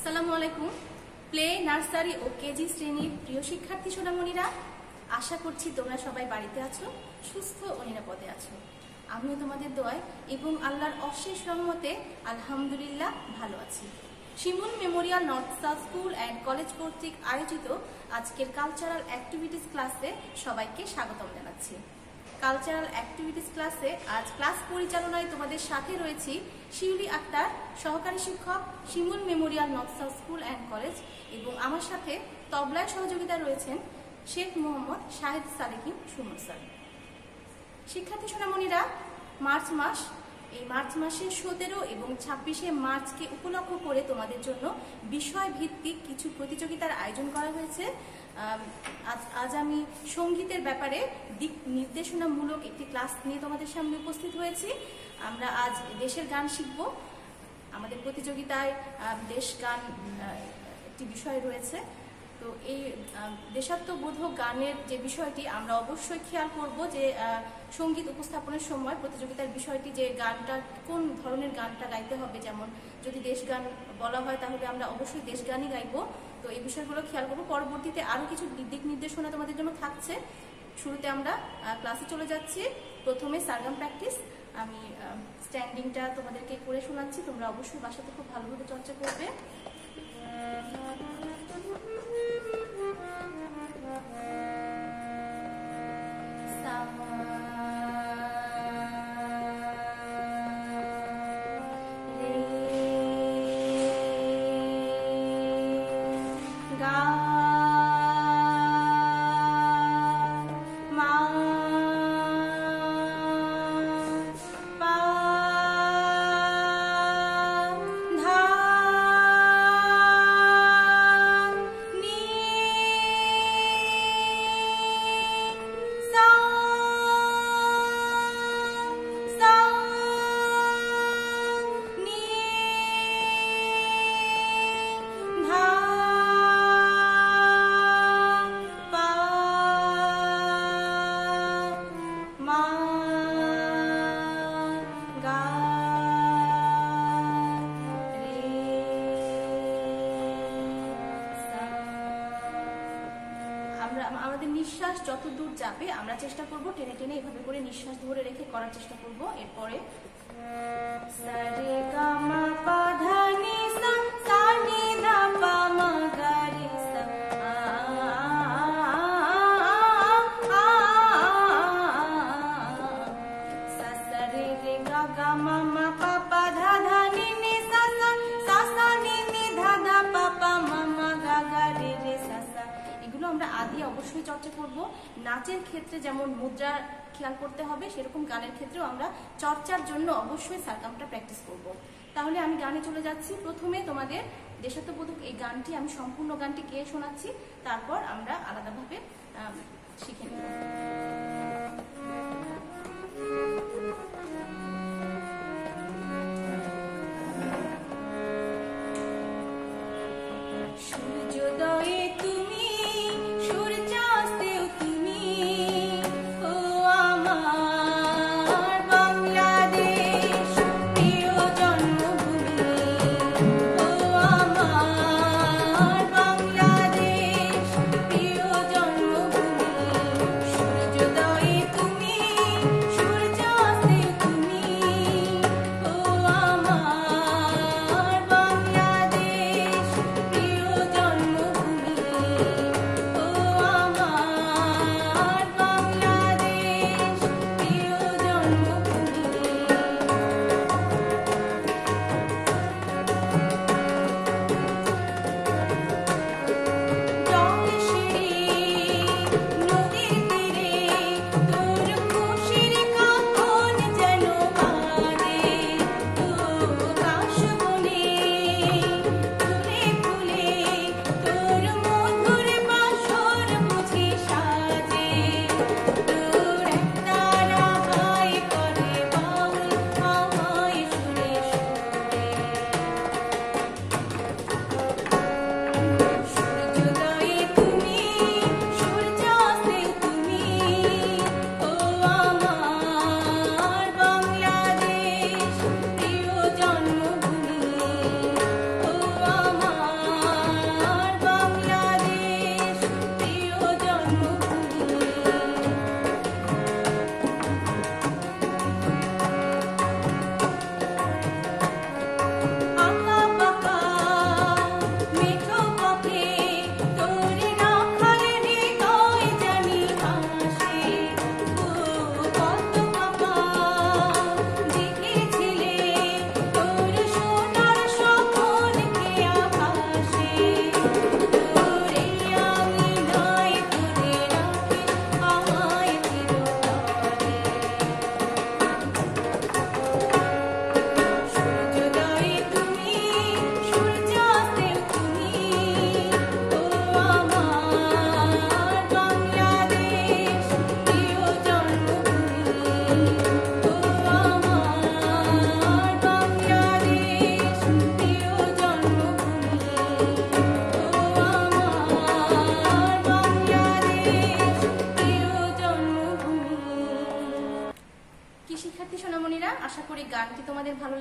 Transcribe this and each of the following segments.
আসসালামু আলাইকুম। Play, nursery ও KG শ্রেণীর প্রিয় শিক্ষার্থী সোনামণিরা, আশা করছি তোমরা সবাই বাড়িতে আছো, সুস্থ ও নিরাপদে আছো। আমিও তোমাদের দোয়ায় এবং আল্লাহর অশেষ রহমতে আলহামদুলিল্লাহ ভালো আছি। Shimul memorial north south school and college কর্তৃক আয়োজিত আজকের কালচারাল অ্যাক্টিভিটিস ক্লাসে সবাইকে স্বাগতম জানাচ্ছি। কালচারাল অ্যাক্টিভিটিস ক্লাসে আজ ক্লাস পরিচালনায় তোমাদের সাথে রয়েছি শিউলি আক্তার, সহকারী শিক্ষক, Shimul memorial north south school and college, এবং আমার সাথে তবলায় সহযোগিতা রয়েছেন শেখ মোহাম্মদ শাহেদ সালেকিন সুমন স্যার। শিক্ষার্থী সোনামণিরা, মার্চ মাসের 17 এবং 26 মার্চকে উপলক্ষ করে তোমাদের জন্য বিষয় ভিত্তিক কিছু প্রতিযোগিতার আয়োজন করা হয়েছে। আজ আমি সঙ্গীতের ব্যাপারে দিক নির্দেশনামূলক একটি ক্লাস নিয়ে তোমাদের সামনে উপস্থিত হয়েছি। আমরা আজ দেশের গান শিখব। আমাদের প্রতিযোগিতায় দেশ গান একটি বিষয় রয়েছে। তো এই দেশাত্মবোধক গানের যে বিষয়টি আমরা অবশ্যই খেয়াল করব যে সঙ্গীত উপস্থাপনের সময় প্রতিযোগিতার বিষয়টি যে গানটা কোন ধরনের গানটা গাইতে হবে। যেমন যদি দেশ গান বলা হয় তাহলে আমরা অবশ্যই দেশ গানই গাইবো। তো এই বিষয়গুলো খেয়াল করবো। পরবর্তীতে আরও কিছু দিক নির্দেশনা তোমাদের জন্য থাকছে। শুরুতে আমরা ক্লাসে চলে যাচ্ছি। প্রথমে সারগাম প্র্যাকটিস। আমি স্ট্যান্ডিংটা তোমাদেরকে করে শোনাচ্ছি, তোমরা অবশ্যই বাসাতে খুব ভালোভাবে চর্চা করবে। আমাদের নিঃশ্বাস যত দূর যাবে আমরা চেষ্টা করব টেনে টেনে এভাবে করে নিঃশ্বাস ধরে রেখে করার চেষ্টা করব। এরপরে সা রে গা মা পা ধা নি সা, সা নি ধা পা মা গা রে সা, সা সা রে রে গা গা মা মা পা পা ধা ধা নি নি সা সা, সা সা নি নি ধা ধা পা পা মা মা গা গা রে রে সা সা। এগুলো আমরা আদি অবশ্যই চর্চা করব। নাচের ক্ষেত্রে যেমন মুদ্রা খেয়াল করতে হবে, সেরকম গানের ক্ষেত্রেও আমরা চর্চার জন্য অবশ্যই সারগামটা প্র্যাকটিস করব। তাহলে আমি গানে চলে যাচ্ছি। প্রথমে তোমাদের দেশাত্মবোধক এই গানটি আমি সম্পূর্ণ গানটি গেয়ে শোনাচ্ছি, তারপর আমরা আলাদাভাবে শিখে নেব। সূর্যোদয়ে তুমি, সূর্যাস্তেও তুমি, ও আমার বাংলাদেশ প্রিয় জন্মভূমি, ও আমার বাংলাদেশ প্রিয় জন্মভূমি। সূর্যোদয়ে তুমি, সূর্যাস্তেও তুমি, ও আমার বাংলাদেশ প্রিয় জন্মভূমি।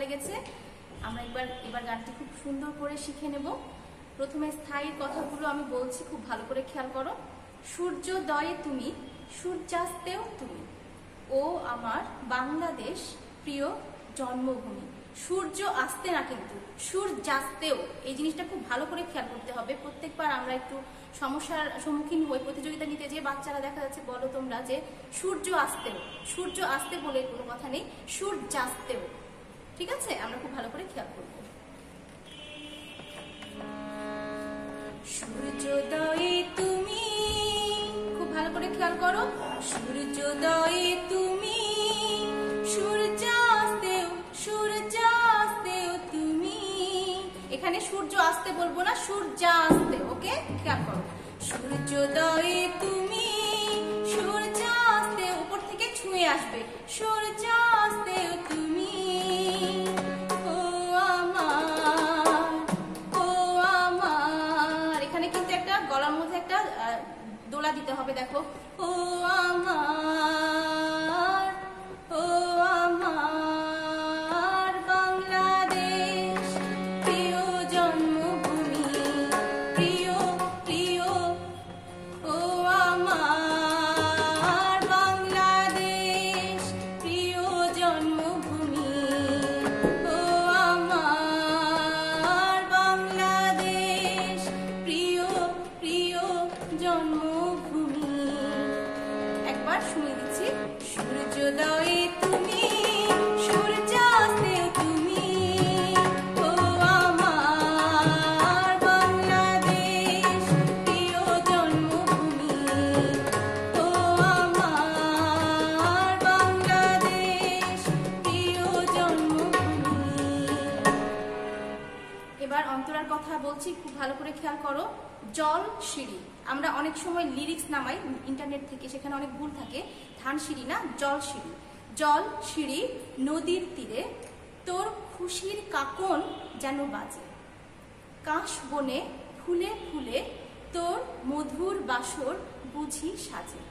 লেগেছে। আমরা এবার গানটি খুব সুন্দর করে শিখে নেব। প্রথমে স্থায়ীর কথাগুলো আমি বলছি, খুব ভালো করে খেয়াল করো। সূর্যোদয়ে তুমি, সূর্যাস্তেও তুমি, ও আমার বাংলাদেশ প্রিয় জন্মভূমি। সূর্য আসতে না, কিন্তু সূর্যাস্তেও, এই জিনিসটা খুব ভালো করে খেয়াল করতে হবে। প্রত্যেকবার আমরা একটু সমস্যার সম্মুখীন হই প্রতিযোগিতা নিতে, যে বাচ্চারা দেখা যাচ্ছে বলো তোমরা যে সূর্য আসতেও, সূর্য আসতে বলে কোনো কথা নেই, সূর্যাস্তেও। ঠিক আছে, আমরা খুব ভালো করে খেয়াল করব। সূর্যোদয়ে তুমি, খুব ভালো করে খেয়াল করো। সূর্যোদয়ে তুমি, সূর্যাস্তেও, সূর্যাস্তেও তুমি। এখানে সূর্য আসতে বলবো না, সূর্যাস্তে। ওকে, খেয়াল করো। সূর্যোদয়ে তুমি, সূর্যাস্তে, উপর থেকে ছুঁয়ে আসবে, সূর্যাস্তেও তুমি। ও আমার, ও আমার, এখানে কিন্তু একটা গলার মধ্যে একটা দোলা দিতে হবে, দেখো। ও আমার, ও আমার বাংলাদেশ প্রিয় জন্মভূমি, প্রিয় প্রিয়। ও আমার বাংলাদেশ প্রিয় জন্মভূমি, ও আমার বাংলাদেশ প্রিয় প্রিয় জন্মভূমি। একবার শুনিয়ে দিচ্ছি। সূর্যোদয়ে তুমি, সূর্যাস্তেও তুমি, ও আমার বাংলাদেশ প্রিয় জন্মভূমি, ও আমার বাংলাদেশ প্রিয় জন্মভূমি। এবার অন্তরার কথা বলছি, খুব ভালো করে খেয়াল করো। জল সিঁড়ি, আমরা অনেক সময় লিরিক্স নামাই ইন্টারনেট থেকে, সেখানে অনেক ভুল থাকে। ধান সিঁড়ি না, জল সিঁড়ি। জল সিঁড়ি নদীর তীরে, তোর খুশির কাকন যেন বাজে। কাশ বনে ফুলে ফুলে, তোর মধুর বাসর বুঝি সাজে।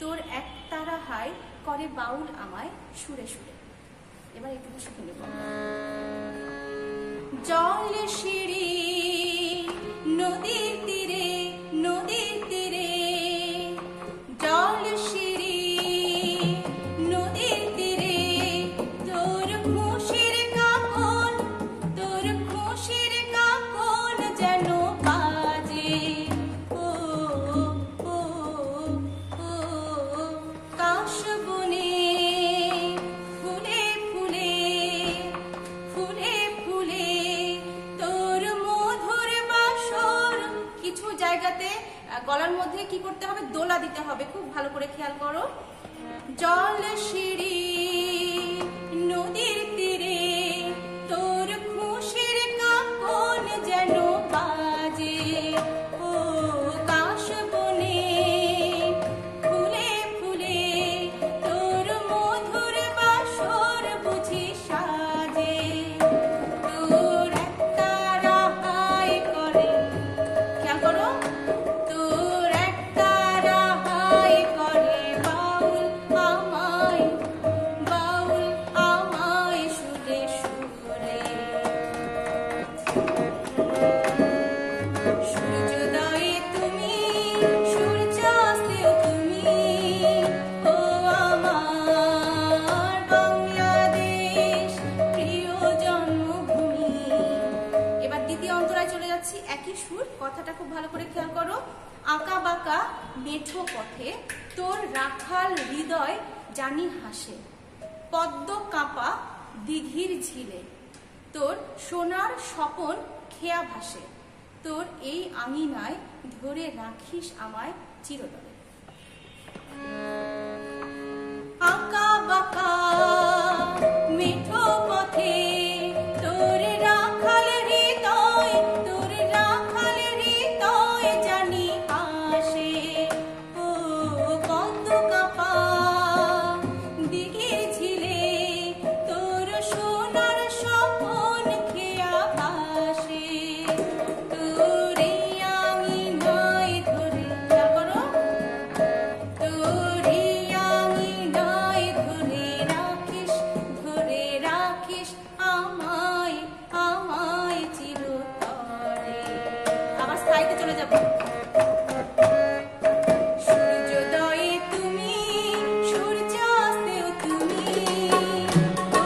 তোর একতারা হায় করে বাউল আমায় সুরে সুরে। এবার একটু শুনে নেব। জল সিঁড়ি নদীর তীরে, নদীর তীরে, জল সিঁড়ি নদীর তীরে, তোর খুশির কাকন, তোর খুশির কাকন যেন বাজে। ও ও ও কাশ বনে ফুলে ফুলে, ফুলে ফুলে, তোর মধুর বাসর। কিছু জায়গাতে গলার মধ্যে কি করতে হবে, দোলা দিতে হবে, খুব ভালো করে খেয়াল করো। জল সিঁড়ি নদীর তীরে, তোর খুশির কাকন যেন বাজে। ও কাশ বনে ফুলে ফুলে, তোর মধুর বাসর বুঝি সাজে। তোর একতারা হায় করে, খেয়াল করো, তোর একতারা হায় করে বাউল আমায়, বাউল আমায় সুরে সুরে। সূর্যোদয়ে তুমি, সূর্যাস্তেও তুমি, ও আমার বাংলাদেশ প্রিয় জন্মভূমি। এবার দ্বিতীয় অন্তরায় চলে যাচ্ছি, একই সুর, কথাটা খুব ভালো করে খেয়াল করো। আঁকা বাঁকা মেঠো পথে, তোর রাখাল হৃদয় জানি হাসে। পদ্ম কাঁপা দিঘির ঝিলে, তোর সোনার স্বপন খেয়া ভাসে। তোর এই আঙিনায় ধরে রাখিস আমায় চিরতরে। আঁকা বাঁকা মেঠো পথে, তোর রাখাল হৃদয়, তোর রাখাল হৃদয় জানি হাসে। ও পদ্ম কাঁপা দিঘির ঝিলে, তোর সোনার স্বপন খেয়া ভাসে। তোর এই আঙিনায় ধরে, খেয়াল করো, তোর এই আঙিনায় ধরে চলে যাব। সূর্যোদয়ে তুমি, সূর্যাস্তেও তুমি, ও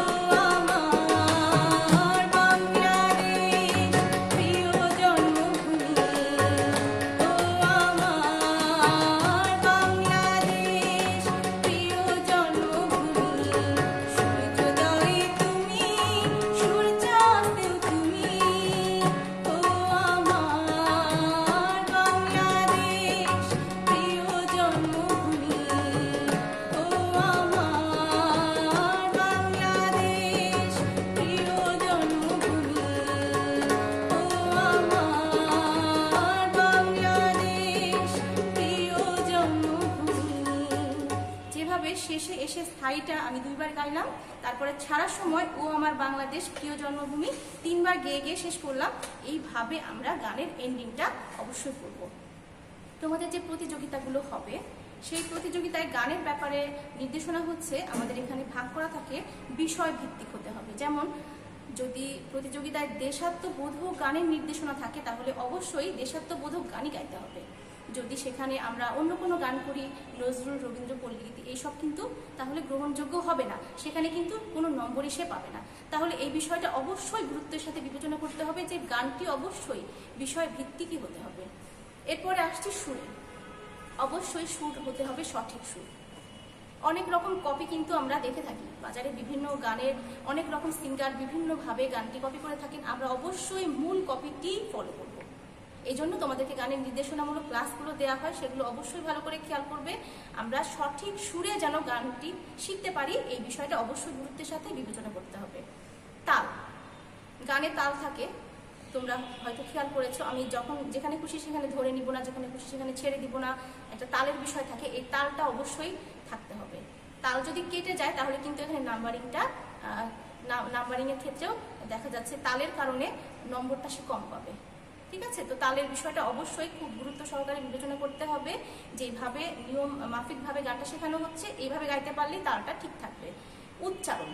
আমার বাংলাদেশ প্রিয় জন্মভূমি, ও আমার বাংলাদেশ প্রিয় জন্মভূমি। সূর্যোদয়ে তুমি, সূর্যাস্তেও তুমি, ও আমার বাংলাদেশ প্রিয় জন্মভূমি, ও আমার বাংলাদেশ প্রিয় জন্মভূমি, ও আমার বাংলাদেশ প্রিয় জন্মভূমি। যেভাবে শেষে এসে স্থায়ীটা আমি 2 বার গাইলাম, তারপরে ছাড়ার সময় ও আমার বাংলাদেশ প্রিয় জন্মভূমি 3 বার গেয়ে গেয়ে শেষ করলাম। এইভাবে আমরা গানের এন্ডিংটা অবশ্যই করব। তোমাদের যে প্রতিযোগিতাগুলো হবে সেই প্রতিযোগিতায় গানের ব্যাপারে নির্দেশনা হচ্ছে আমাদের এখানে ভাগ করা থাকে বিষয় ভিত্তিক হতে হবে। যেমন যদি প্রতিযোগিতায় দেশাত্মবোধক গানের নির্দেশনা থাকে তাহলে অবশ্যই দেশাত্মবোধক গানই গাইতে হবে। যদি সেখানে আমরা অন্য কোনো গান করি, নজরুল, রবীন্দ্র, পল্লীগীতি এইসব কিন্তু তাহলে গ্রহণযোগ্য হবে না, সেখানে কিন্তু কোনো নম্বরই সে পাবে না। তাহলে এই বিষয়টা অবশ্যই গুরুত্বের সাথে বিবেচনা করতে হবে যে গানটি অবশ্যই বিষয় ভিত্তিকই হতে হবে। এরপরে আসছি সুরে। অবশ্যই সুর হতে হবে সঠিক সুর। অনেক রকম কপি কিন্তু আমরা দেখে থাকি বাজারে, বিভিন্ন গানের অনেক রকম সিঙ্গার বিভিন্নভাবে গানটি কপি করে থাকেন। আমরা অবশ্যই মূল কপিটি ফলো করব। এই জন্য তোমাদেরকে গানের নির্দেশনামূলক ক্লাসগুলো দেওয়া হয়, সেগুলো অবশ্যই ভালো করে খেয়াল করবে। আমরা সঠিক সুরে যেন গানটি শিখতে পারি এই বিষয়টা অবশ্যই গুরুত্বের সাথে বিবেচনা করতে হবে। তাল, গানে তাল থাকে, তোমরা হয়তো খেয়াল করেছো। আমি যখন যেখানে খুশি সেখানে ধরে নিব না, যেখানে খুশি সেখানে ছেড়ে দিব না, একটা তালের বিষয় থাকে। এই তালটা অবশ্যই থাকতে হবে। তাল যদি কেটে যায় তাহলে কিন্তু এখানে নাম্বারিং এর ক্ষেত্রেও দেখা যাচ্ছে তালের কারণে নম্বরটা সে কম পাবে। ঠিক আছে, তো তালের বিষয়টা অবশ্যই খুব গুরুত্ব সহকারে বিবেচনা করতে হবে। যেভাবে নিয়ম মাফিকভাবে গানটা শেখানো হচ্ছে এইভাবে গাইতে পারলেই তালটা ঠিক থাকবে। উচ্চারণ,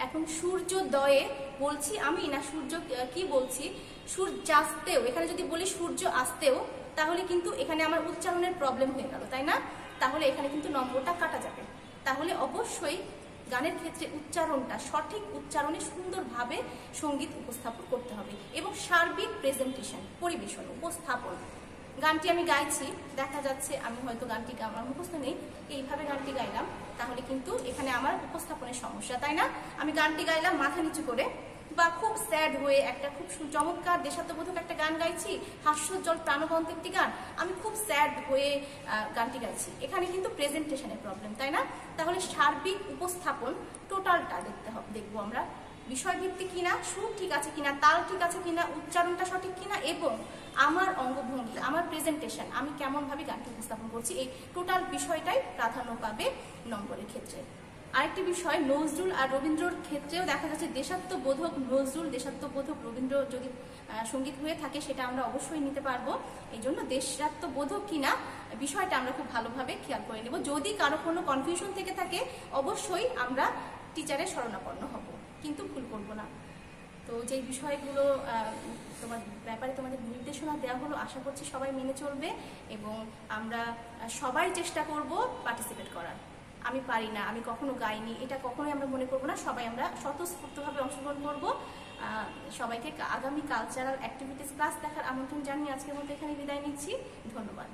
এখন সূর্যোদয়ে বলছি আমি না সূর্য কি বলছি, সূর্যাস্তেও, এখানে যদি বলি সূর্য আসতেও তাহলে কিন্তু এখানে আমার উচ্চারণের প্রবলেম হয়ে গেল, তাই না? তাহলে এখানে কিন্তু নম্বরটা কাটা যাবে। তাহলে অবশ্যই গানের ক্ষেত্রে উচ্চারণটা সঠিক উচ্চারণে সুন্দরভাবে সঙ্গীত উপস্থাপন করতে হবে এবং সার্বিক প্রেজেন্টেশন, পরিবেশন, উপস্থাপন। গানটি আমি গাইছি, দেখা যাচ্ছে আমি হয়তো গানটি আমার মুখস্থ নেই, এইভাবে গানটি গাইলাম, তাহলে কিন্তু এখানে আমার উপস্থাপনের সমস্যা, তাই না? আমি গানটি গাইলাম মাথা নিচু করে বা খুব স্যাড হয়ে, একটা খুব চমৎকার দেশাত্মবোধক একটা গান গাইছি, হাস্যোজ্জ্বল প্রাণবন্ত একটি গান, আমি খুব স্যাড হয়ে গানটি গাইছি, এখানে কিন্তু প্রেজেন্টেশনের প্রবলেম, তাই না? তাহলে সার্বিক উপস্থাপন টোটালটা দেখবো আমরা, বিষয়ভিত্তিক কিনা, সুর ঠিক আছে কিনা, তাল ঠিক আছে কিনা, উচ্চারণটা সঠিক কিনা এবং আমার অঙ্গভঙ্গি, আমার প্রেজেন্টেশন, আমি কেমনভাবে গানটি উপস্থাপন করছি, এই টোটাল বিষয়টাই প্রাধান্য পাবে নম্বরের ক্ষেত্রে। আরেকটি বিষয়, নজরুল আর রবীন্দ্রর ক্ষেত্রেও দেখা যাচ্ছে দেশাত্মবোধক নজরুল, দেশাত্মবোধক রবীন্দ্র যদি সঙ্গীত হয়ে থাকে সেটা আমরা অবশ্যই নিতে পারবো। এই জন্য দেশাত্মবোধক কিনা বিষয়টা আমরা খুব ভালোভাবে খেয়াল করে নেব। যদি কারো কোনো কনফিউশন থেকে থাকে অবশ্যই আমরা টিচারের শরণাপন্ন হব, কিন্তু ভুল করব না। তো যেই বিষয়গুলো তোমাদের নির্দেশনা দেওয়া হলো, আশা করছি সবাই মেনে চলবে এবং আমরা সবাই চেষ্টা করব পার্টিসিপেট করার। আমি পারি না, আমি কখনো গাইনি, এটা কখনোই আমরা মনে করবো না। সবাই আমরা স্বতঃস্ফূর্তভাবে অংশগ্রহণ করব। সবাইকে আগামী কালচারাল অ্যাক্টিভিটিস ক্লাস দেখার আমন্ত্রণ জানিয়ে আজকের মতো এখানে বিদায় নিচ্ছি। ধন্যবাদ।